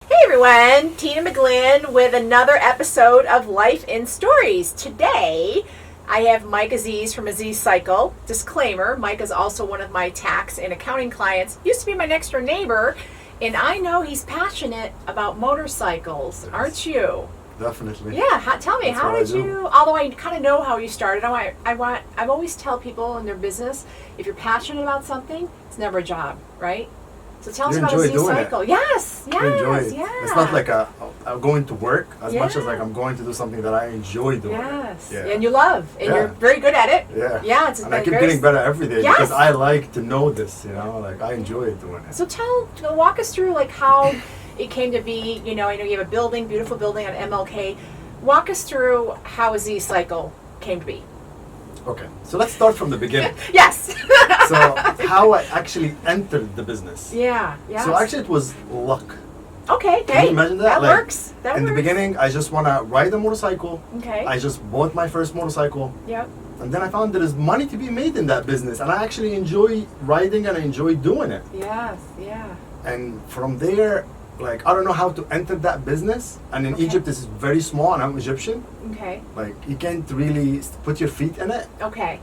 Hey everyone, Tina McGlynn with another episode of Life in Stories. Today, I have Mike Aziz from Aziz Cycle. Disclaimer, Mike is also one of my tax and accounting clients. Used to be my next door neighbor, and I know he's passionate about motorcycles, aren't you? Definitely. Yeah, tell me, That's how what I did do. you, although I kind of know how you started, I always tell people in their business, if you're passionate about something, it's never a job, right? So tell us You about enjoy Aziz doing Cycle. it. Yes, You enjoy it. yeah. It's not like a going to work as much as Yeah. like I'm going to do something that I enjoy doing. Yes, Yeah. and you love, and Yeah. you're very good at it. Yeah. Yeah, it's And I been keep very getting better every day Yes. because I like to know this, like I enjoy doing it. So walk us through like how it came to be. I know you have a building, beautiful building on MLK. Walk us through how Aziz Cycle came to be. Okay, so let's start from the beginning. Yes. So how I actually entered the business. Yeah. Yeah. So actually it was luck. Okay. Can you imagine that? That Like, works. That In works. the beginning, I just want to ride a motorcycle. Okay. I just bought my first motorcycle. Yep. And then I found there is money to be made in that business. And I actually enjoy riding and I enjoy doing it. Yes. Yeah. And from there, like, I don't know how to enter that business. And in Okay. Egypt, this is very small and I'm Egyptian. Okay. Like, you can't really put your feet in it. Okay.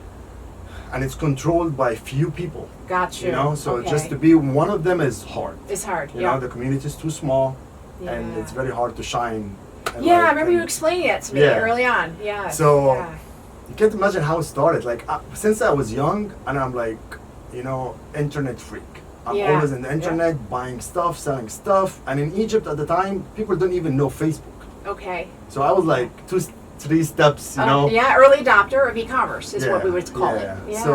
And it's controlled by few people, Got you. So okay. just to be one of them is hard. It's hard. You yeah. know, the community is too small Yeah. and it's very hard to shine. And Yeah, like, I remember you and- explaining it to me Yeah. early on. Yeah. So- yeah. You can't imagine how it started. Like since I was young, and I'm like, internet freak. I'm Yeah, always in the internet, buying stuff, selling stuff. And in Egypt at the time, people don't even know Facebook. Okay. So I was like 3 steps, Yeah, early adopter of e-commerce is what we would call it. Yeah. So,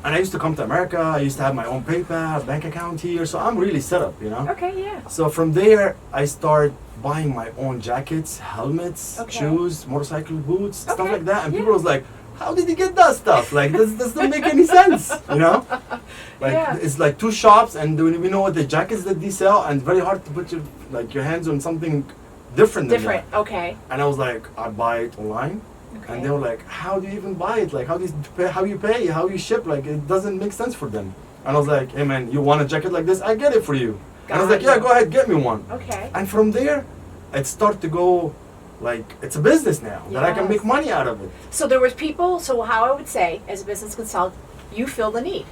and I used to come to America. I used to have my own PayPal, bank account here. So I'm really set up. Okay, yeah. So from there, I start buying my own jackets, helmets, Okay. shoes, motorcycle boots, stuff Okay, like that. And yeah. people was like, how did you get that stuff? Like, this doesn't make any sense, Like, Yeah. it's like 2 shops, and we know what the jackets that they sell, and very hard to put your hands on something different than Different. that. Okay. And I was like, I buy it online. Okay. And they were like, how do you even buy it? Like, how you pay, how you ship? Like, it doesn't make sense for them. And I was like, hey man, you want a jacket like this? I get it for you. And I was like, Got yeah, you. go ahead, get me one. Okay. And from there, it started to go, like, it's a business now that I can Yes. make money out of it. So there was people. So how I would say, as a business consultant, you fill the need,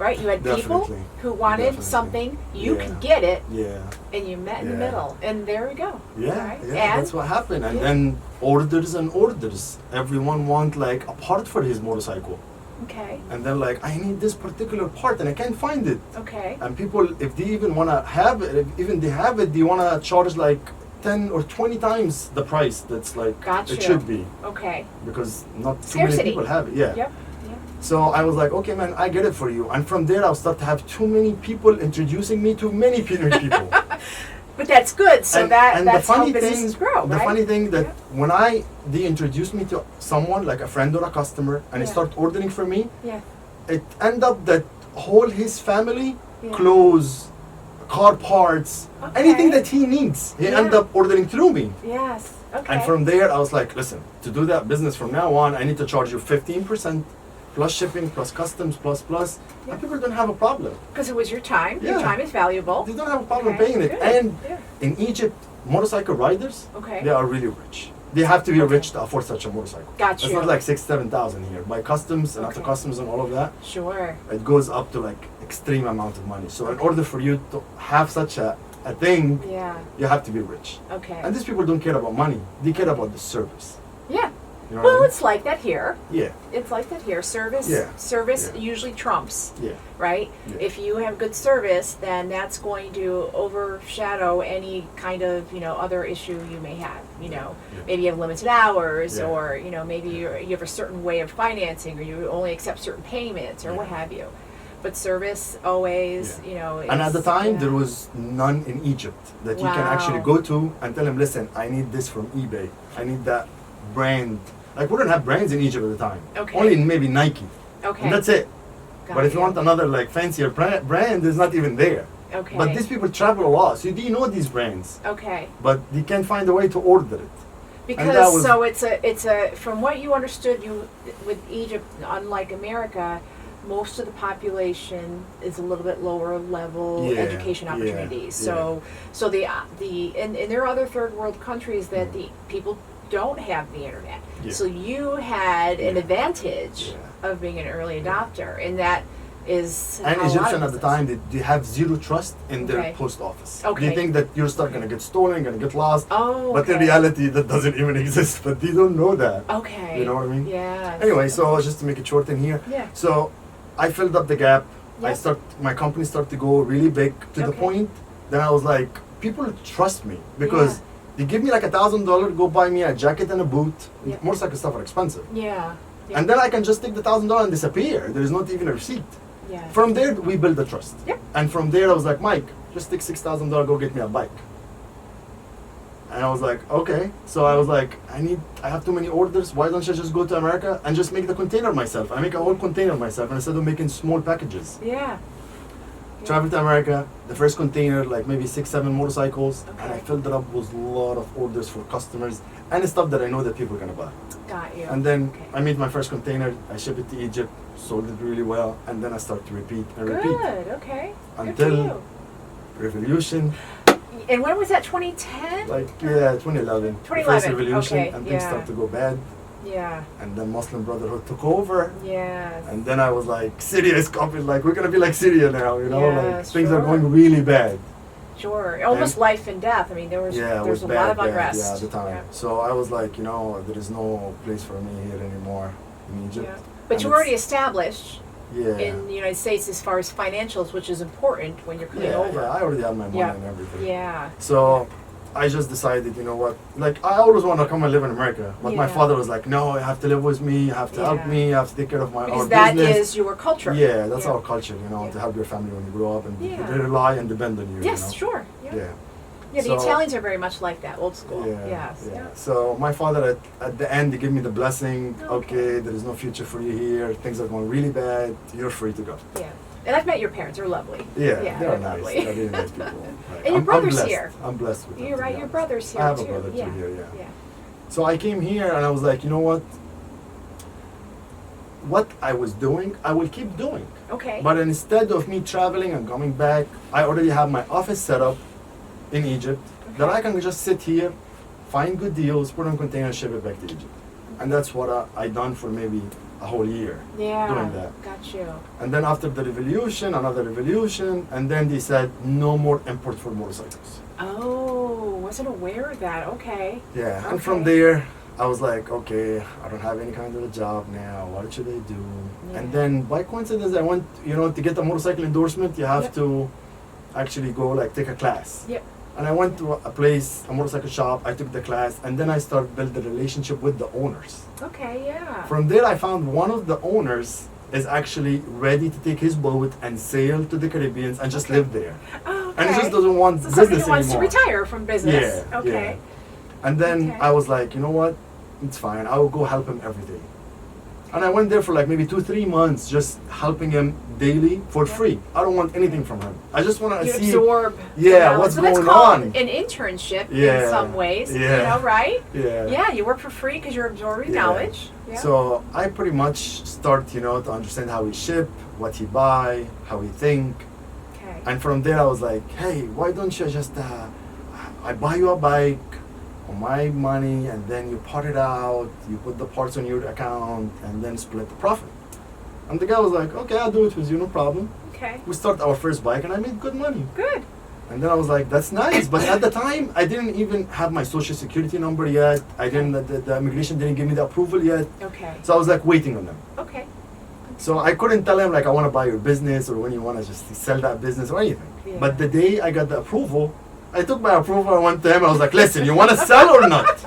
right? You had people Definitely. who wanted Definitely. something. You Yeah. could get it, Yeah, and you met in the Yeah. middle, and there we go. yeah, Right? yeah. And That's what happened. And Yeah. then orders and orders. Everyone want like a part for his motorcycle, okay. and they're like, I need this particular part, and I can't find it. Okay. And people, if they even wanna have it, if even they have it, they wanna charge like 10 or 20 times the price. That's like Gotcha. it should be, Okay. because not too many Scarcity. people have it. Yeah. Yep. So I was like, okay, man, I get it for you. And from there, I'll start to have too many people introducing me to many people. But that's good. So and that's the how funny businesses thing, grow, the right? funny thing that Yeah. when they introduced me to someone like a friend or a customer, and Yeah. he start ordering from me, Yeah. it end up that whole his family, Yeah. clothes, car parts, Okay. anything that he needs, he Yeah. end up ordering through me. Yes. Okay. And from there, I was like, listen, to do that business from now on, I need to charge you 15% plus shipping, plus customs, plus. Yeah. And people don't have a problem. Because it was your time. Your Yeah. time is valuable. They don't have a problem Okay, paying it. good. And Yeah. in Egypt, motorcycle riders, Okay. they are really rich. They have to be Okay. rich to afford such a motorcycle. Got It's you. not like 6,000-7,000 here. By customs and after Okay. customs and all of that, Sure. it goes up to like extreme amount of money. So in order for you to have such a thing, Yeah. you have to be rich. Okay. And these people don't care about money. They care about the service. Yeah. You know what I Well, mean? it's like that here. Yeah, It's like that here. Service. Yeah. Service Yeah. usually trumps. yeah. Right? Yeah. If you have good service, then that's going to overshadow any kind of, other issue you may have. Yeah. Maybe you have limited hours, Yeah. or, maybe you have a certain way of financing, or you only accept certain payments, or Yeah. what have you. But service always, And at the is- time, yeah. there was none in Egypt that you can actually Wow. go to and tell them, listen, I need this from eBay. I need that brand. Like, we don't have brands in Egypt at the time. Okay. Only maybe Nike. Okay. And that's it. Got But if you want another, like, fancier brand, it's not even there. Okay. But these people travel a lot, so they know these brands. Okay. But they can't find a way to order it. Because that was- so it's a from what you understood, you with Egypt, unlike America, most of the population is a little bit lower level Yeah, education yeah, opportunities. yeah. So and there are other third world countries that the people don't have the internet. Yeah. So you had an Yeah. advantage Yeah. of being an early adopter, and that is And how a lot of Egyptian at the business- time, they have zero trust in their Okay. post office. Okay. They think that your stuff gonna get stolen, gonna get lost. Oh, But in okay. reality, that doesn't even exist. But they don't know that. Okay. You know what I mean? Yeah. Anyway, so just to make it short in here. Yeah. So I filled up the gap. Yep. My company started to go really big to the Okay. point. Then I was like, people trust me because they give me like $1,000, go buy me a jacket and a boot. Yep. Motorcycle stuff are expensive. Yeah. Yeah. And then I can just take the $1,000 and disappear. There is not even a receipt. Yeah. From there, we build the trust. Yep. And from there, I was like, Mike, just take $6,000, go get me a bike. And I was like, okay. So I was like, I have too many orders. Why don't I just go to America and just make the container myself? I make a whole container myself instead of making small packages. Yeah. Travel to America, the first container, like maybe 6-7 motorcycles, and I Okay. filled it up with a lot of orders for customers and stuff that I know that people are gonna buy. Got you. And then Okay. I made my first container, I shipped it to Egypt, sold it really well, and then I started to repeat and repeat. Good. Okay. Good Until for you. Revolution, And when was that? 2010. like 2011. The 2011, first revolution, okay, and things yeah. started to go bad, Yeah. and then Muslim Brotherhood took over. Yes. And then I was like, Syria is coming, like we're gonna be like Syria now, you know, like Yes, things are sure. going really bad. Sure. Almost life and death. I mean, there was Yeah, it there's was a lot of bad, unrest. yeah, at the time. Yeah. So I was like, you know, there is no place for me here anymore in Egypt. Yeah. But And you're it's- already established Yeah. in the United States as far as financials, which is important when you're coming Yeah, over. yeah, I already have my money Yeah. and everything. Yeah. So I just decided, you know what, like I always want to come and live in America. But my Yeah. father was like, no, you have to live with me, you have to help Yeah. me, you have to take care of our Because that business. is your culture. Yeah, that's Yeah. our culture, you know, Yeah. to help your family when you grow up and Yeah. they rely and depend on you. Yes, you know? sure. Yeah. Yeah. Yeah, the So- Italians are very much like that, old school. Yeah, Yes. yeah. So my father at the end he gave me the blessing. Okay. Okay, there is no future for you here. Things are going really bad. You're free to go. Yeah. And I've met your parents. They're lovely. Yeah, they're they're nice. lovely. They're really nice people. Like, And your I'm brother's blessed. here. I'm blessed with them. You're to right. be Your honest. brother's here I have too. a brother yeah. too here. Yeah. Yeah. So I came here and I was like, you know what I was doing, I will keep doing. Okay. But instead of me traveling and coming back, I already have my office set up in Egypt that Okay. I can just sit here, find good deals, put on containers, ship it back to Egypt. And that's what I done for maybe a whole year. Yeah. doing that. Got you. And then after the revolution, another revolution, and then they said no more import for motorcycles. Oh, wasn't aware of that. Okay. Yeah, and from Okay. there, I was like, okay, I don't have any kind of a job now. What should I do? Yeah. And then by coincidence, I went, you know, to get a motorcycle endorsement, you have Yep. to actually go like take a class. Yep. And I went to a place, a motorcycle shop, I took the class, and then I started building the relationship with the owners. Okay. Yeah. From there, I found one of the owners is actually ready to take his boat and sail to the Caribbean and just Okay. live there. Oh, okay. And he just doesn't want So somebody business who wants anymore. to retire from business. Yeah, Okay. yeah. And then Okay. I was like, you know what? It's fine. I will go help him every day. And I went there for like maybe 2-3 months, just helping him daily for Yeah. free. I don't want anything from him. I just want to You see. absorb. Yeah, the knowledge. what's so that's going called on. an internship Yeah, in some ways. yeah. You know, right? Yeah. Yeah. You work for free because you're absorbing Yeah. knowledge. Yeah. So I pretty much start, you know, to understand how he ship, what he buy, how he think. okay. And from there I was like, hey, why don't you just, I buy you a bike on my money and then you part it out, you put the parts on your account and then split the profit. And the guy was like, okay, I'll do it with you, no problem. Okay. We start our first bike and I made good money. Good. And then I was like, that's nice. But at the time, I didn't even have my social security number yet. I didn't, the immigration didn't give me the approval yet. Okay. So I was like waiting on them. Okay. So I couldn't tell him like I want to buy your business or when you want to just sell that business or anything. Yeah. But the day I got the approval, I took my approval, I went to him, I was like, listen, you want to sell or not?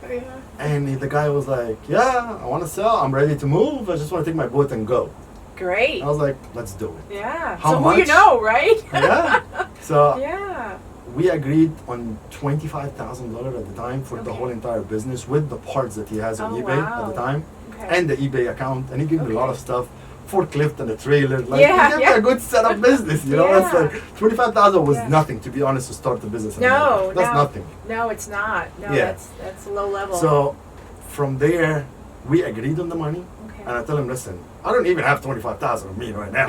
Yeah. And the guy was like, yeah, I want to sell, I'm ready to move, I just want to take my boat and go. Great. I was like, let's do it. Yeah. How so who you much? know, right? Yeah. So Yeah. we agreed on $25,000 at the time for the Okay. whole entire business with the parts that he has on Oh, eBay wow. at the time. Okay. And the eBay account, and he gave me a lot Okay. of stuff, forklift and a trailer. Like, Yeah, he gave me yeah. a good setup business, you know. That's Yeah. like 25,000 was Yeah. nothing, to be honest, to start the business. in No, America. That's no. nothing. No, it's not. No, Yeah. that's low level. So from there, we agreed on the money, okay. and I tell him, listen, I don't even have 25,000 of me right now.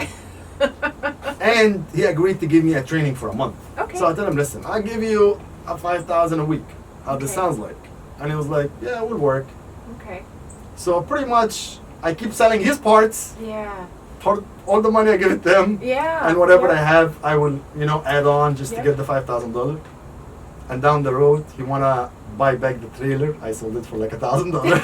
And he agreed to give me a training for a month. Okay. So I told him, listen, I'll give you a 5,000 a week. How this Okay. sounds like? And he was like, yeah, it would work. Okay. So pretty much, I keep selling his parts. Yeah. All the money I give it them. Yeah. And whatever yeah. I have, I will, add on just Yeah. to get the $5,000. And down the road, he wanna buy back the trailer. I sold it for like $1,000.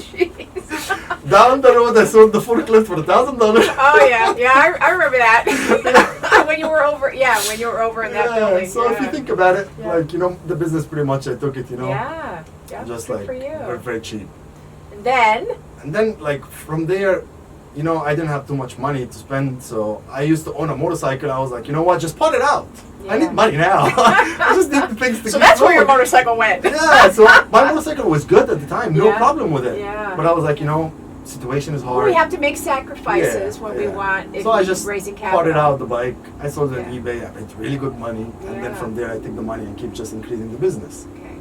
Jeez. Down the road, I sold the forklift for $1,000. Oh yeah, yeah, I remember that. when you were over in that building. So yeah. if you think about it, Yeah. like the business pretty much I took it, Yeah. Yeah. just good like for you. very, very cheap. And then. And then like from there, I didn't have too much money to spend, so I used to own a motorcycle. I was like, you know what, just put it out. I Yeah. need money now. I just need the things to So keep that's where your going. motorcycle went. Yeah, so my motorcycle was good at the time, no Yeah. problem with it. Yeah. But I was like, situation is hard. We have to make sacrifices when we Yeah. want. If So I we're just raising capital. bought it out the bike. I sold it on Yeah. eBay. I made really good money, and then Yeah. from there I take the money and keep just increasing the business. Okay.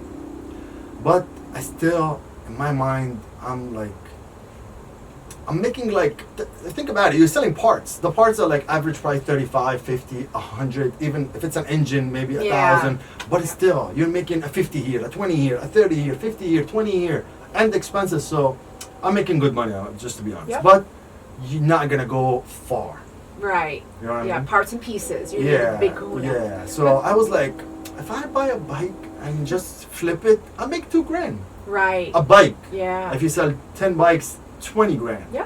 But I still, in my mind, I'm making think about it. You're selling parts. The parts are like average price 35, 50, 100. Even if it's an engine, maybe Yeah. 1,000. But still, you're making a 50 here, a 20 here, a 30 here, 50 here, 20 here, and expenses. So I'm making good money on it, just to be honest. Yep. But you're not gonna go far. Right. You know what I Yeah. mean? Parts and pieces. You're Yeah, the big kahuna. yeah. So I was like, if I buy a bike and just flip it, I make $2,000. Right. A bike. Yeah. If you sell 10 bikes, $20,000. Yeah.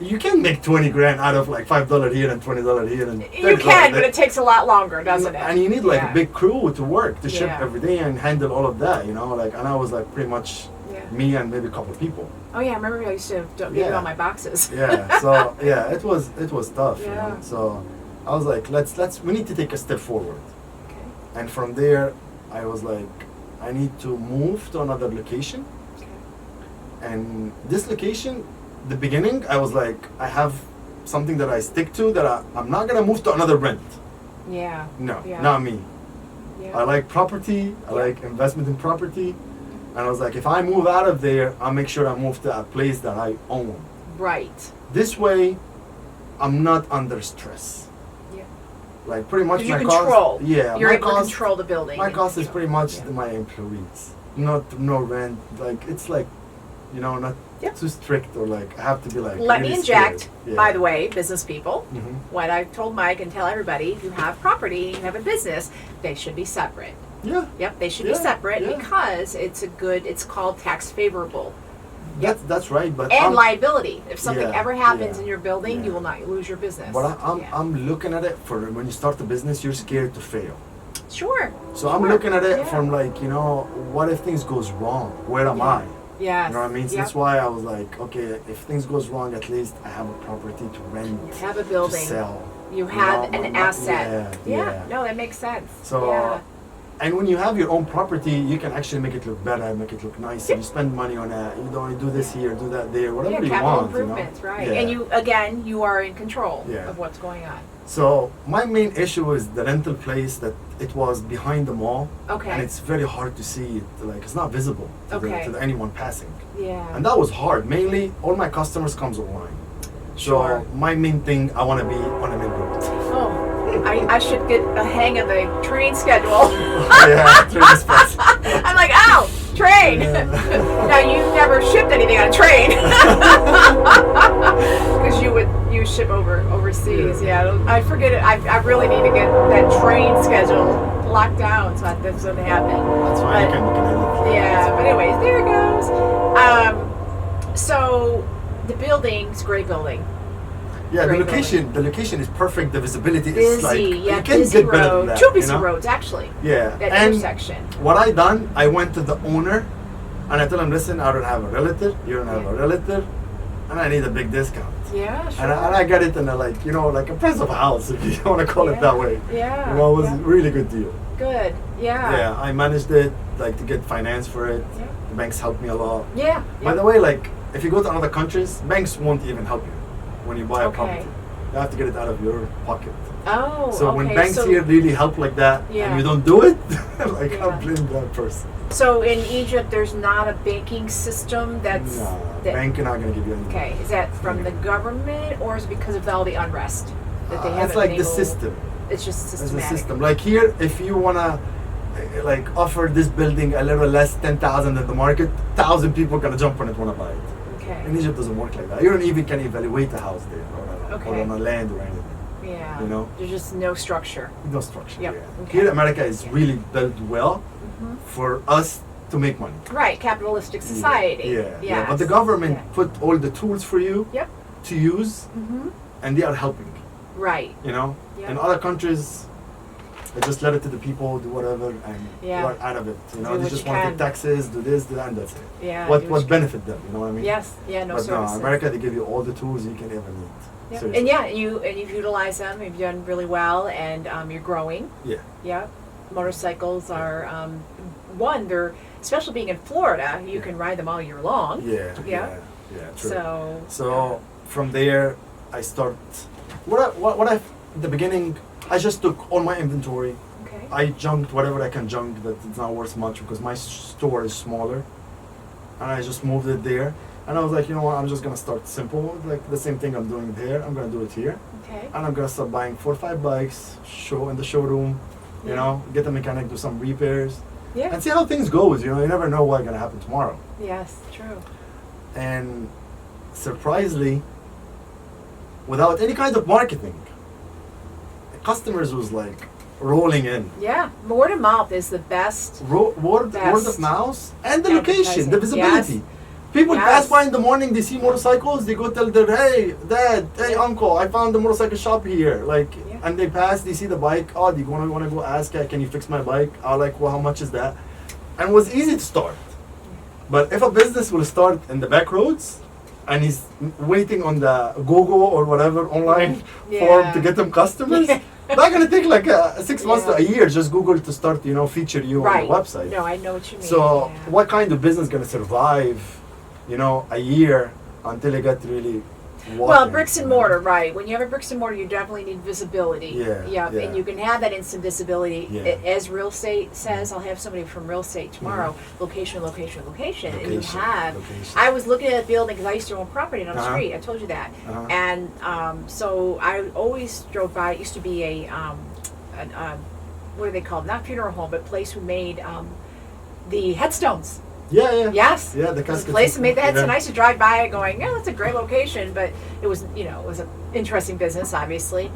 You can make $20,000 out of like $5 here and $20 here and You can, but it takes a lot longer, doesn't it? And you need like Yeah. a big crew to work to ship Yeah. every day and handle all of that. And I was like pretty much Yeah. me and maybe a couple of people. Oh yeah, I remember I used to give you Yeah. all my boxes. Yeah. So yeah, it was tough. Yeah. So I was like, we need to take a step forward. Okay. And from there, I was like, I need to move to another location. Okay. And this location, the beginning, I was like, I have something that I stick to that I'm not gonna move to another brand. Yeah. No, Yeah. not me. Yeah. I like property. I Yeah. like investment in property. And I was like, if I move out of there, I'll make sure I move to a place that I own. Right. This way, I'm not under stress. Yeah. Like pretty much 'Cause you my control. cost. Yeah, You're my able to cost. control the building. My and cost is control- pretty much yeah. my employees, no rent. Like it's like, not Yep. too strict or like I have to be like. Let me really inject, scared. Yeah. by the way, business people. Mhm. What I told Mike and tell everybody, if you have property, you have a business, they should be separate. Yeah, Yep, they should Yeah, be separate yeah. because it's called tax favorable. that's right. But And I'm, liability. If something Yeah, ever happens yeah, in your building, you yeah. will not lose your business. But I'm Yeah. I'm looking at it for when you start the business, you're scared to fail. Sure. So I'm Sure. looking at it Yeah. from like, what if things goes wrong? Where am Yeah. I? Yes. You know what I mean? So Yep. that's why I was like, okay, if things goes wrong, at least I have a property to rent, You have a to building. sell. You have know, an my- asset. yeah. No, that makes sense. So, yeah. and when you have your own property, you can actually make it look better, make it look nicer. Yep. You spend money on it. You don't do this here, do that there, whatever Yeah, you capital want. improvements, right? Yeah. And you are in control Yeah. of what's going on. So my main issue is the rental place that it was behind the mall, Okay. and it's very hard to see it. Like it's not visible to, Okay. to anyone passing. Yeah. And that was hard. Mainly, all my customers comes online. Sure. So my main thing, I want to be on a main road. Oh, I should get a hang of the train schedule. Yeah, train express. I'm like, ow, train. Yeah. Now you never shipped anything on a train because you ship overseas. Yeah, I forget it. I really need to get that train schedule locked down so that doesn't happen. That's why you But- can edit. Yeah, but anyways, there it goes. So the building's a great building. Yeah, Great the location is perfect. The visibility Busy, is like yeah, you can't busy get better than road. that, Two busy you know? roads actually. Yeah, That and intersection. what I done, I went to the owner, and I told him, listen, I don't have a relative, you don't have Yeah. a relative, and I need a big discount. Yeah, sure. And I got it in a like a price of a house, if you want to call it that way. Yeah. It was yeah. a really good deal. Good. Yeah. Yeah, I managed it, like to get finance for it. Yeah. The banks helped me a lot. Yeah. By the way, like if you go to other countries, banks won't even help you when you buy a Okay. property. You have to get it out of your pocket. Oh, So okay. when banks so, here really help like that, Yeah. and you don't do it, like Yeah. I blame that person. so in Egypt, there's not a banking system that's. No, that- bank not gonna give you anything. Okay, is that from the government or is it because of all the unrest that they haven't It's like been the able- system. It's just It's the systematic. system. Like here, if you wanna like offer this building a little less 10,000 at the market, 1,000 people gonna jump on it, wanna buy it. Okay. In Egypt, doesn't work like that. You don't even can evaluate a house there or Okay. on a land or anything. Yeah. You know? There's just no structure. No structure. Yep. Yeah. Okay. Here, America is really built well Mhm. for us to make money. Right, capitalistic society. Yeah. But the government Yeah. put all the tools for you Yep. to use, Mm-hmm. and they are helping. Right. You know, Yeah. in other countries, they just let it to the people, do whatever, and Yeah. you are out of it. You know, Do they what just you want to can. take taxes, do this, do that, and that's it. Yeah. What do what you benefit them? You know what I mean? Yes. Yeah. No But services. no, America, they give you all the tools you can ever need. Yeah. Seriously. And yeah, you've utilized them. You've done really well, and you're growing. Yeah. Yeah. Motorcycles are they're especially being in Florida. You can ride them all year long. Yeah. Yeah. True. So. From there, I start. What I at the beginning, I just took all my inventory. Okay. I junked whatever I can junk that it's not worth much because my store is smaller, and I just moved it there. And I was like, you know what? I'm just gonna start simple, like the same thing I'm doing there. I'm gonna do it here, Okay. and I'm gonna start buying 4 or 5 bikes, show in the showroom. You Yeah. know, get the mechanic, do some repairs, Yeah. and see how things goes. You know, you never know what's gonna happen tomorrow. Yes. True. And surprisingly, without any kind of marketing, customers was like rolling in. Yeah. Word of mouth is the best. Word Best. of mouth and the location, the Advertising. visibility. Yes. People Yes. pass by in the morning, they see motorcycles, they go tell their, hey, dad, hey, uncle, I found the motorcycle shop here. Like, Yeah. and they pass, they see the bike. Oh, do you want to go ask, can you fix my bike? I'm like, well, how much is that? And it was easy to start. But if a business will start in the back roads and he's waiting on the Google or whatever online form Yeah. to get them customers, that's gonna take like 6 months to a year. Just Google to start, feature you Right. on the website. No, I know what you mean. So yeah. what kind of business gonna survive, a year until it get really Well, walking, bricks and you know? mortar, right. When you have a bricks and mortar, you definitely need visibility. Yeah, Yep. yeah. And you can have that instant visibility. Yeah. As real estate says, I'll have somebody from real estate tomorrow. Location, location, location. And you Location, have. location. I was looking at a building because I used to own property on the Uh-huh. street. I told you that. Uh-huh. And so I always drove by. It used to be what are they called? Not funeral home, but place who made the headstones. Yeah. Yes. Yeah, the The casket place that system, made the headstone. yeah. I used to drive by it going, yeah, that's a great location, but it was, it was an interesting business, obviously.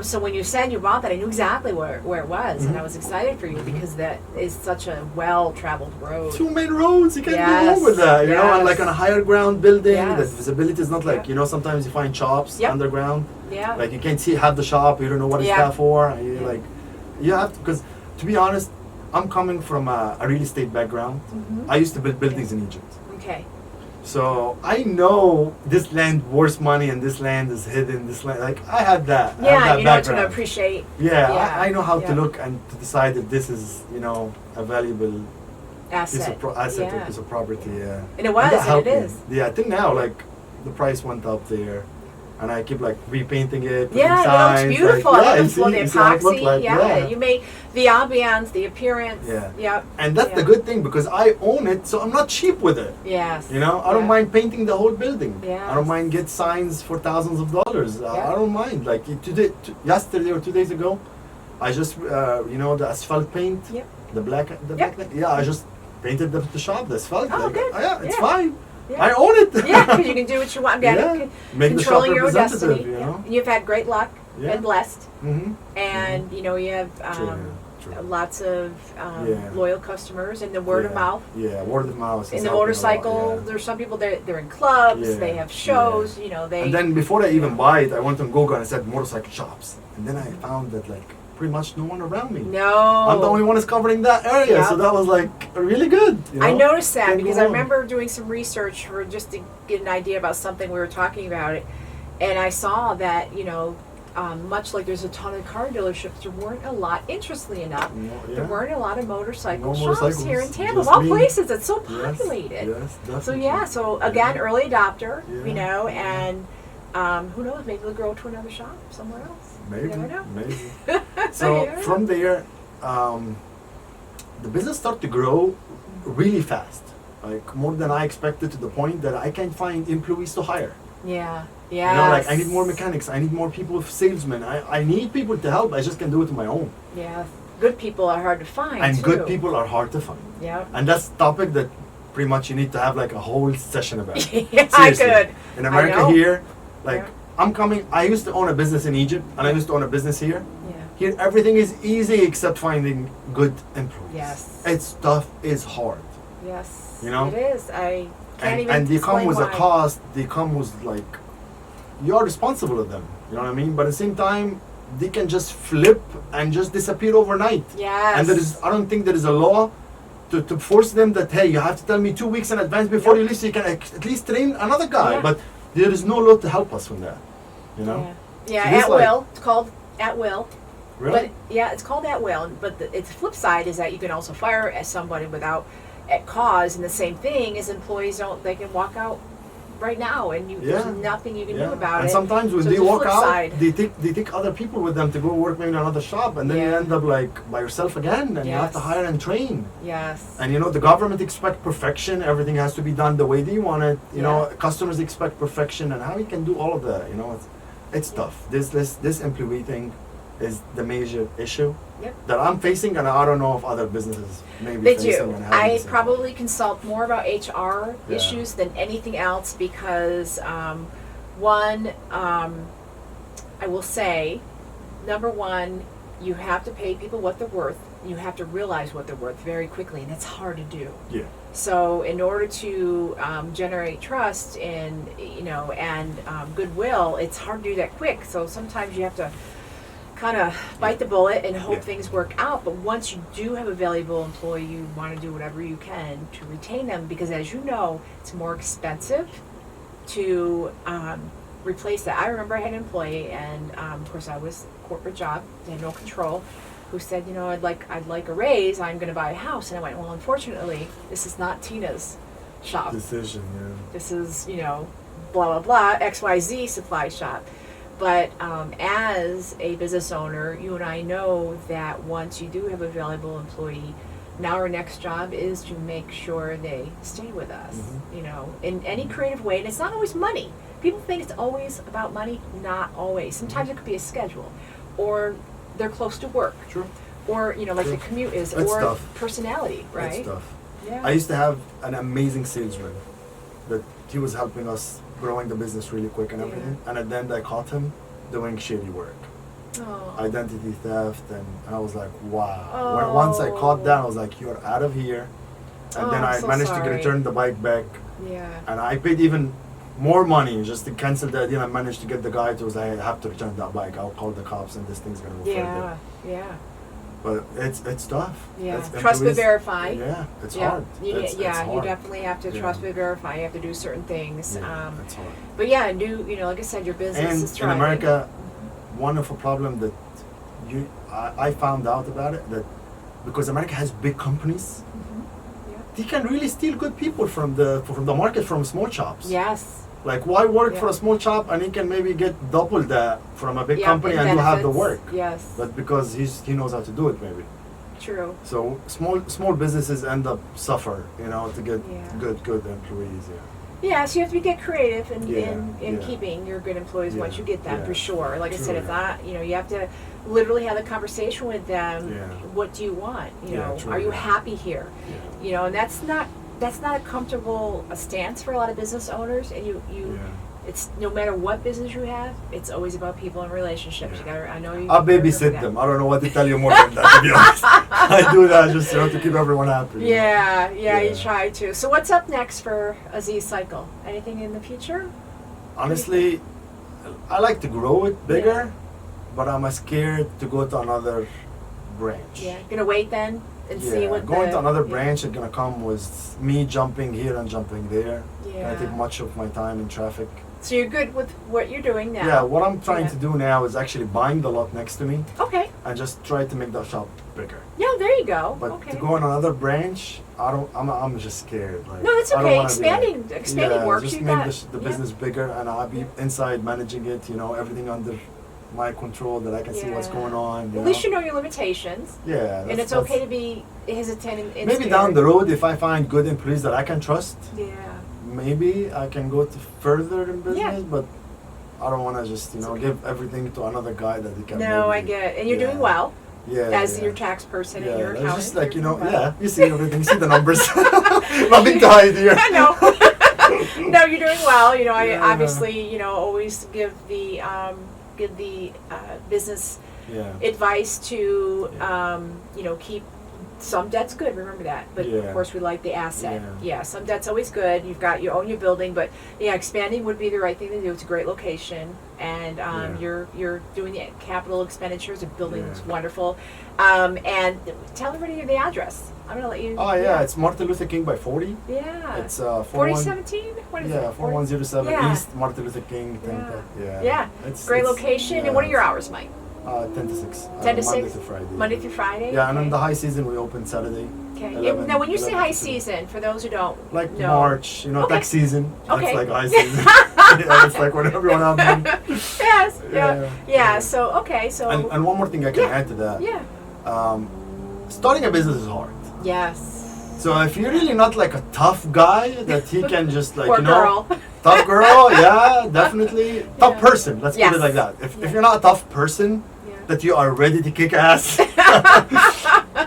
So when you said you bought that, I knew exactly where it was, and I was excited for you because that is such a well-traveled road. 2 main roads, you can't go Yes, wrong with that, and yes. like on a higher ground building, Yes. the visibility is not like, Yep. sometimes you find shops Yep. underground, Yeah. like you can't see half the shop, you don't know what it's Yeah. that for, and you Yeah. like, you have to, because to be honest, I'm coming from a real estate background. Mhm. I used to build buildings in Egypt. Okay. So I know this land worth money and this land is hidden, this land, like I had that. I Yeah, have that you know what to background. appreciate. Yeah, Yeah, I know how to yeah. look and to decide if this is, a valuable piece Asset. of asset or Yeah. piece of property. Yeah. And it was, that and helped it me. is. Yeah, I think now like the price went up there, and I keep like repainting it. putting Yeah, it signs, looks beautiful. Like, I love you the floor, see- the you see how it looked epoxy. like, Yeah. You made the ambiance, the appearance. Yeah. Yep. And that's the Yeah. good thing because I own it, so I'm not cheap with it. Yes. I don't Yeah. mind painting the whole building. Yes. I don't mind get signs for thousands of dollars. Yeah. I don't mind. Like yesterday or 2 days ago, I just the asphalt paint, Yep. the black. Yeah, I just painted the shop, the asphalt. Oh, good. Yeah, it's Yeah. fine. Yeah. I own it. Yeah, because you can do what you want. Yeah. Make the shop Controlling your own representative. destiny. You know. You've had great luck. Yeah. Been blessed, Mm-hmm. and you have True. lots of Yeah. loyal customers, and the word of mouth. Yeah, word of mouth. is In the helping a lot, motorcycle, yeah. there's some people they're in clubs. Yeah, They have shows. They. And then before I even buy it, I went on Google and I said motorcycle shops, and then I found that like pretty much no one around me. no. I'm the only one who's covering that area, Yeah. so that was like really good. I noticed that Can't go because I wrong. remember doing some research for just to get an idea about something we were talking about it, and I saw that much like there's a ton of car dealerships, there weren't a lot. Interestingly enough, there weren't a lot of motorcycle No shops motorcycles, here in Tampa. Of just all me. places, it's so Yes, populated. yes, definitely. So yeah, so again, early adopter, Yeah. and who knows? Maybe they'll grow to another shop somewhere else. Maybe, You never know. maybe. You So never know. from there, the business started to grow really fast, like more than I expected, to the point that I can't find employees to hire. Yeah. You Yeah. know, like I need more mechanics, I need more people, salesmen. I need people to help. I just can't do it on my own. Yeah. Good people are hard to find. And too. good people are hard to find. Yeah. And that's a topic that pretty much you need to have like a whole session about. Yeah, I Seriously. could. In America know. here, like Yeah. I used to own a business in Egypt and I used to own a business here. Yeah. Here everything is easy except finding good employees. Yes. It's stuff is hard. Yes. You know? It is. I can't even And they come explain with why. a cost, they come with like you're responsible of them. You know what I mean? But at the same time, they can just flip and just disappear overnight. Yes. And I don't think there is a law to force them that, hey, you have to tell me 2 weeks in advance before you leave so you can at least train another guy. Yeah. But there is no law to help us from that. You know? Yeah. So Yeah. this At like- will. It's called at will. Really? But yeah, it's called at will. But its flip side is that you can also fire somebody without at cause, and the same thing is employees they can walk out right now, and there's nothing you can do about and it. sometimes when So they it's a walk flip out, side. they take other people with them to go work maybe in another shop, and then you Yeah. end up like by yourself again, and you have to Yes. hire and train. Yes. And you know the government expect perfection. Everything has to be done the way they want it. You know, Yeah. customers expect perfection, and how you can do all of that? You know, it's tough. This employee thing is the major issue Yep. that I'm facing, and I don't know if other businesses may be They facing. do. And having the I same probably consult more about HR Yeah. issues than anything else because, one, I will say, number one, you have to pay people what they're worth. You have to realize what they're worth very quickly, and it's hard to do. Yeah. So, in order to generate trust and goodwill, it's hard to do that quick. So sometimes you have to kind of bite the bullet and hope Yeah. things work out. But once you do have a valuable employee, you want to do whatever you can to retain them because, as you know, it's more expensive to replace that. I remember I had an employee, and of course I was corporate job, they had no control, who said, I'd like a raise. I'm going to buy a house, and I went, well, unfortunately, this is not Tina's shop. Decision. Yeah. This is, blah, blah, blah, XYZ supply shop. But as a business owner, you and I know that once you do have a valuable employee, now our next job is to make sure they stay with us, in any creative way. And it's not always money. People think it's always about money. Not always. Sometimes it could be a schedule, or they're close to work, True. or, like True. the commute is, It's or tough. personality, right? It's tough. Yeah. I used to have an amazing salesman that he was helping us growing the business really quick and Yeah. everything. And at the end I caught him doing shady work. Oh. Identity theft, and I was like, wow. Oh. Once I caught that, I was like, you're out of here. And then I'm I so managed sorry. to return the bike back, Yeah. and I paid even more money just to cancel the deal. I managed to get the guy to say, I have to return that bike. I'll call the cops, and this thing's gonna go Yeah. further. Yeah. But it's tough. Yeah. It's Trust but employees- verify. Yeah, it's Yeah. hard. You, It's you hard. definitely have to Yeah. trust but verify. You have to do certain things. Yeah, it's hard. But yeah, like I said, your business And is in thriving. America, wonderful problem that I found out about it, that because America has big companies, Yeah. they can really steal good people from the market from small shops. Yes. Like, why work Yeah. for a small shop and he can maybe get double that from a big Yeah, company and you have the benefits. work? Yes. But because he knows how to do it, maybe. True. So small businesses end up suffer, to get Yeah. good employees. Yeah. Yeah, so you have to get creative in Yeah. keeping your good employees once Yeah. you get them, Yeah. for sure. Like I True, said, it's yeah. not, you have to literally have a conversation with them. Yeah. What do you want? Yeah, true, Are you yeah. happy here? Yeah. And that's not a comfortable stance for a lot of business owners. And you Yeah. it's no matter what business you have, it's always about people and relationships. Yeah. You gotta, I know you. I'll gotta remember babysit that. them. I don't know what to tell you more than that, to be honest. I do that just to keep everyone happy. Yeah, Yeah. you try to. So what's up next for Aziz Cycle? Anything in the future? Honestly, I like to grow it bigger, but I'm scared to go to another branch. Yeah, gonna wait then and see what going to another yeah. branch is gonna come with me jumping here and jumping there. Yeah. Gonna take much of my time in traffic. So you're good with what you're doing now. Yeah, what I'm trying Yeah. to do now is actually buying the lot next to me Okay. and just try to make the shop bigger. Yeah, there you go. But okay. to go on another branch, I'm just scared. Like, No, that's I don't okay. wanna be Expanding yeah, works. just You make got the yeah. business bigger, and I'll be inside managing it. You know, everything under my control, that I can see what's Yeah. going on. At least you know your limitations, Yeah, and it's okay to be hesitant and maybe scared. down the road, if I find good employees that I can trust, Yeah. maybe I can go to further in business. Yeah. But I don't want to just It's okay. give everything to another guy that he can. No, I maybe- get it. And you're doing yeah. well Yeah, as yeah. your tax person Yeah, and your it's accountant. just like You're doing well. yeah, you see everything, you see the numbers. Nothing to hide here. I know. No, you're doing well. You know, I Yeah. obviously, always give the business Yeah. advice to, Yeah. keep some debt's good. Remember that. But Yeah. of course, we like the asset. Yeah. Yeah, some debt's always good. You own your building, but yeah, expanding would be the right thing to do. It's a great location, and Yeah. you're doing the capital expenditures. The building looks Yeah. wonderful. And tell everybody the address. I'm gonna let you. Oh yeah, it's Martin Luther King by 40. Yeah. It's 4017? What is yeah, it? 4107 Yeah. East Martin Luther King. Yeah. Yeah. It's Great it's- location. yeah, And what are your hours, Mike? 10 to 6. 10 to Monday 6? to Friday. Monday through Friday? Yeah, and in Okay. the high season we open Saturday. Okay. 11 Now, when you say 11 high to 2. season, for those who don't Like know. March, Okay. tax season. Okay. That's like high season. Yeah, it's like when everyone out. Yes. Yeah. Yeah. Yeah. So, okay. So, And one more thing I can Yeah. add to that. yeah. Starting a business is hard. Yes. So if you're really not like a tough guy that he can just like Or girl. tough girl, yeah, definitely tough Yeah. person. Let's put Yes. it like that. If Yeah. you're not a tough person, Yeah. that you are ready to kick ass,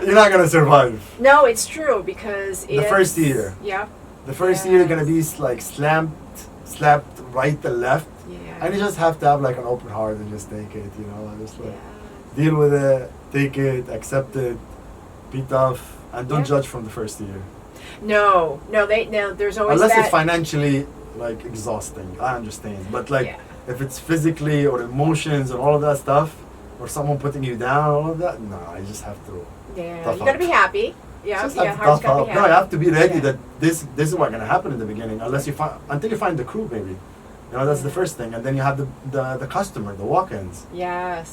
you're not gonna survive. No, it's true because The first it's- year. Yeah. The first year you're gonna be like slapped right and left, Yeah. and you just have to have like an open heart and just take it. Just like Yeah. deal with it, take it, accept it, be tough, and don't Yeah. judge from the first year. No. There's always Unless that. it's financially like exhausting, I understand. But like Yeah. if it's physically or emotions and all of that stuff, or someone putting you down, all of that, no, you just have to. Yeah. tough You gotta up. be happy. Yeah. just Yeah. have to Heart's tough gotta up. be No, happy. you have to be ready Yeah. that this is what's gonna happen in the beginning. Unless you find until you find the crew, maybe. That's the Yeah. first thing, and then you have the customer, the walk-ins. Yes.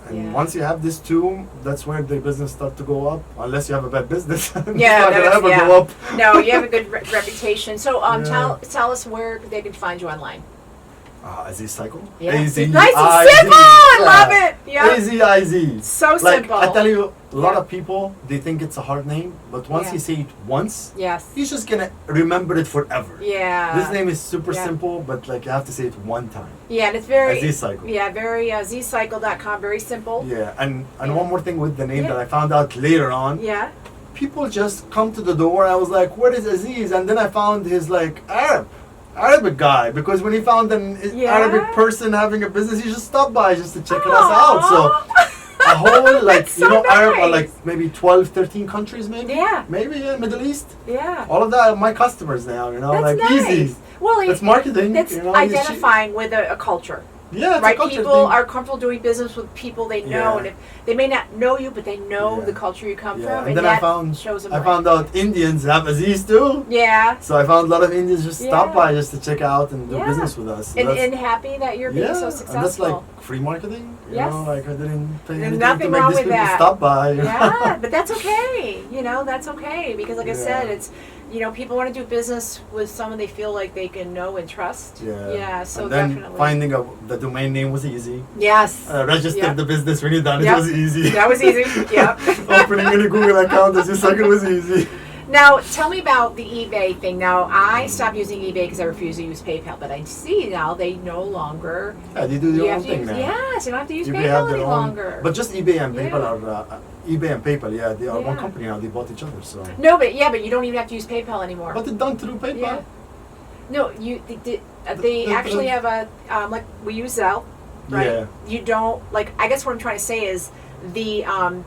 And Yeah. once you have this two, that's where the business start to go up. Unless you have a bad business, it's Yeah, not gonna that's- ever yeah. go up. No, you have a good reputation. So, Yeah. tell us where they can find you online. Aziz Cycle. Yeah. A-Z-I-Z. Nice and simple. I love Yeah. it. Yeah. A-Z-I-Z. So Like, simple. I tell you, a lot Yeah. of people, they think it's a hard name, but once Yeah. you say it once, Yes. you're just gonna remember it forever. Yeah. This name is super yeah. simple, but like you have to say it one time. Yeah, and it's very. Aziz Cycle. Yeah, very zcycle.com. Very simple. Yeah, and Yeah. one more thing with the name Yeah. that I found out later on, Yeah. people just come to the door. I was like, "Where is Aziz?" And then I found his like Arabic guy, because when he found an Yeah. Arabic person having a business, he just stopped by just to check us out. So a whole like That's so Arab, nice. like maybe 12, 13 countries, maybe. Yeah. Maybe Middle East. Yeah. All of that are my customers now. That's like nice. easy. Well, That's marketing. That's you know, identifying with a culture. Yeah, it's Right, a culture people thing. are comfortable doing business with people they know, Yeah. and if they may not know you, but they know Yeah. the culture you come Yeah, from, and and then that I found shows them. I right. found out Indians have Aziz too. Yeah, So I found a lot of Indians just stop Yeah. by just to check out and do Yeah. business with us. So and, that's- and happy that you're being so successful. and that's like free marketing. Yes. Like I didn't pay There's anything nothing to make wrong these with people that. stop by. you know? Yeah, but that's okay. That's okay because, like I said, Yeah. it's people want to do business with someone they feel like they can know and trust. Yeah. Yeah. So and then definitely. finding the domain name was easy. Yes. Registered Yeah. the business when you're done. Yep. It was easy. That was easy. Yep. Opening any Google account as your second was easy. Now, tell me about the eBay thing. Now, I stopped using eBay because I refuse to use PayPal, but I see now they no longer. Yeah, they do You their have own to thing use, now. yes, you don't have to use eBay PayPal have their any own, longer. but just eBay and PayPal Yeah. are eBay and PayPal. Yeah, they are one Yeah. company now. They bought each other. So, no, but you don't even have to use PayPal anymore. but it's done through PayPal. Yeah. No, they actually have a like we use Zelle, right? Yeah. You don't I guess what I'm trying to say is the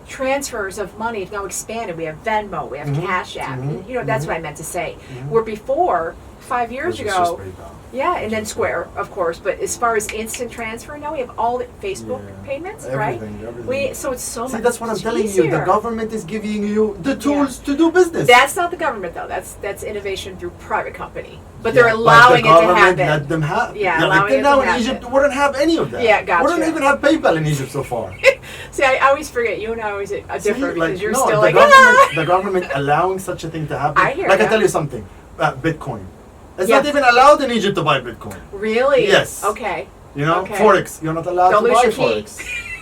transfers of money have now expanded. We have Venmo, we have Mhm. Cash App. Mhm. That's Mhm. what I meant to say. Mhm. Where before 5 years Which is ago. just PayPal. Yeah, and then Square, of course. But as far as instant transfer, now we have all the Facebook Yeah. payments, Everything, right? everything. So it's so See, much that's what I'm telling you. The easier. government is giving you the tools to do business. That's not the government, though. That's innovation through private company. But Yeah, they're allowing the it to government happen. let them have. Yeah, like allowing till it now to in happen. Egypt, we wouldn't have any of that. Yeah, gotcha. We don't even have PayPal in Egypt so far. See, I always forget. You and I always are See, different because you're no, still the like, government, the government allowing such a thing to happen. I hear like ya. I tell you something, Bitcoin. It's Yeah. not even allowed in Egypt to buy Bitcoin. Really? Yes. Okay. You know, Okay. Forex. You're not allowed Don't to lose buy your key. Forex.